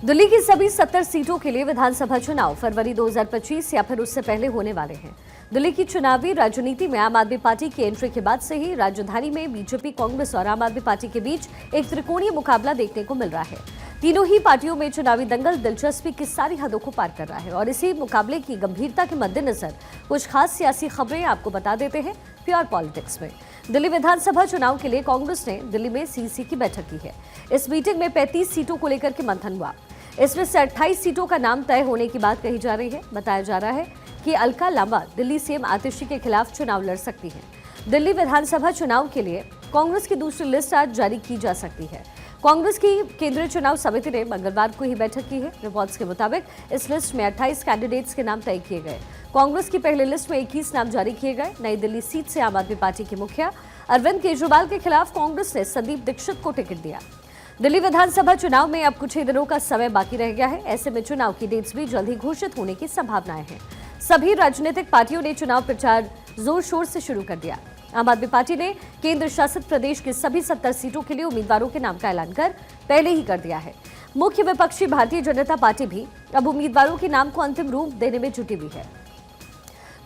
दिल्ली की सभी 70 सीटों के लिए विधानसभा चुनाव फरवरी 2025 या फिर उससे पहले होने वाले हैं। दिल्ली की चुनावी राजनीति में आम आदमी पार्टी की एंट्री के बाद से ही राजधानी में बीजेपी, कांग्रेस और आम आदमी पार्टी के बीच एक त्रिकोणीय मुकाबला देखने को मिल रहा है। तीनों ही पार्टियों में चुनावी दंगल दिलचस्पी की सारी हदों को पार कर रहा है और इसी मुकाबले की गंभीरता के मद्देनजर कुछ खास सियासी खबरें आपको बता देते हैं प्योर पॉलिटिक्स में। दिल्ली विधानसभा चुनाव के लिए कांग्रेस ने दिल्ली में सीसी की बैठक की है। इस मीटिंग में 35 सीटों को लेकर के मंथन हुआ। इसमें से 28 सीटों का नाम तय होने की बात कही जा रही है। बताया जा रहा है कि अलका लांबा दिल्ली सीएम आतिशी के खिलाफ चुनाव लड़ सकती हैं। दिल्ली विधानसभा चुनाव के लिए कांग्रेस की दूसरी लिस्ट आज जारी की जा सकती है। कांग्रेस की केंद्रीय चुनाव समिति ने मंगलवार को ही बैठक की है। रिपोर्ट्स के मुताबिक इस लिस्ट में 28 कैंडिडेट्स के नाम तय किए गए। कांग्रेस की पहली लिस्ट में 21 नाम जारी किए गए। नई दिल्ली सीट से आम आदमी पार्टी के मुखिया अरविंद केजरीवाल के खिलाफ कांग्रेस ने संदीप दीक्षित को टिकट दिया। दिल्ली विधानसभा चुनाव में अब कुछ ही दिनों का समय बाकी रह गया है। ऐसे में चुनाव की डेट्स भी जल्द ही घोषित होने की संभावनाएं हैं। सभी राजनीतिक पार्टियों ने चुनाव प्रचार जोर शोर से शुरू कर दिया। आम आदमी पार्टी ने केंद्र शासित प्रदेश की सभी 70 सीटों के लिए उम्मीदवारों के नाम का ऐलान कर पहले ही कर दिया है। मुख्य विपक्षी भारतीय जनता पार्टी भी अब उम्मीदवारों के नाम को अंतिम रूप देने में जुटी हुई है।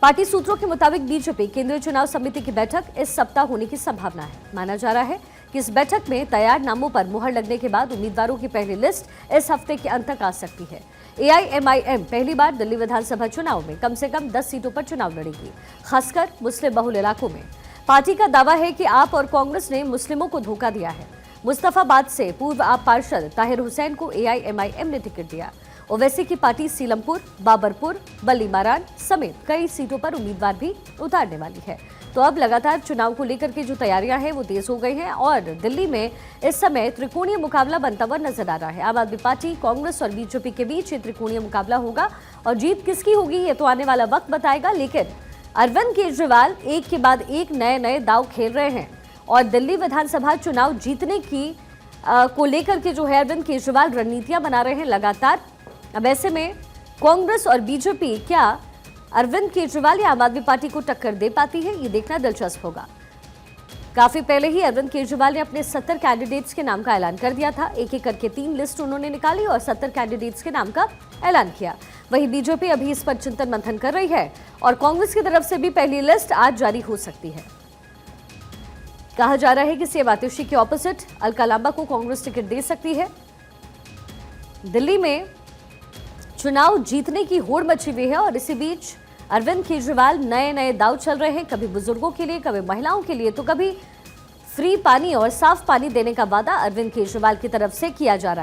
पार्टी सूत्रों के मुताबिक बीजेपी केंद्रीय चुनाव समिति की बैठक इस सप्ताह होने की संभावना है। माना जा रहा है कि इस बैठक में तैयार नामों पर मुहर लगने के बाद उम्मीदवारों की पहली लिस्ट इस हफ्ते के अंत तक आ सकती है। एआईएमआईएम पहली बार दिल्ली विधानसभा चुनाव में कम से कम 10 सीटों पर चुनाव लड़ेगी, खासकर मुस्लिम बहुल इलाकों में। पार्टी का दावा है कि आप और कांग्रेस ने मुस्लिमों को धोखा दिया है। मुस्तफाबाद से पूर्व आप पार्षद ताहिर हुसैन को एआईएमआईएम ने टिकट दिया। ओवैसी की पार्टी सीलमपुर, बाबरपुर, बल्लीमारान समेत कई सीटों पर उम्मीदवार भी उतारने वाली है। तो अब लगातार चुनाव को लेकर के जो तैयारियां हैं वो तेज हो गई हैं और दिल्ली में इस समय त्रिकोणीय मुकाबला बनता हुआ नजर आ रहा है। आम आदमी पार्टी, कांग्रेस और बीजेपी के बीच ये त्रिकोणीय मुकाबला होगा और जीत किसकी होगी ये तो आने वाला वक्त बताएगा। लेकिन अरविंद केजरीवाल एक के बाद एक नए दाव खेल रहे हैं और दिल्ली विधानसभा चुनाव जीतने की को लेकर के जो है अरविंद केजरीवाल रणनीतियां बना रहे हैं लगातार। अब ऐसे में कांग्रेस और बीजेपी क्या अरविंद केजरीवाल या आम आदमी पार्टी को टक्कर दे पाती है, ये देखना दिलचस्प होगा। काफी पहले ही अरविंद केजरीवाल ने अपने 70 कैंडिडेट्स के नाम का ऐलान कर दिया था। एक एक करके 3 लिस्ट उन्होंने निकाली और 70 कैंडिडेट्स के नाम का ऐलान किया। वहीं बीजेपी अभी इस पर चिंतन मंथन कर रही है और कांग्रेस की तरफ से भी पहली लिस्ट आज जारी हो सकती है। कहा जा रहा है कि सीएम आतिशी के ऑपोजिट अलका लांबा को कांग्रेस टिकट दे सकती है। दिल्ली में चुनाव जीतने की होड़ मची हुई है और इसी बीच अरविंद केजरीवाल नए दाव चल रहे हैं। कभी बुजुर्गों के लिए, कभी महिलाओं के लिए, तो कभी फ्री पानी और साफ पानी देने का वादा अरविंद केजरीवाल की तरफ से किया जा रहा है।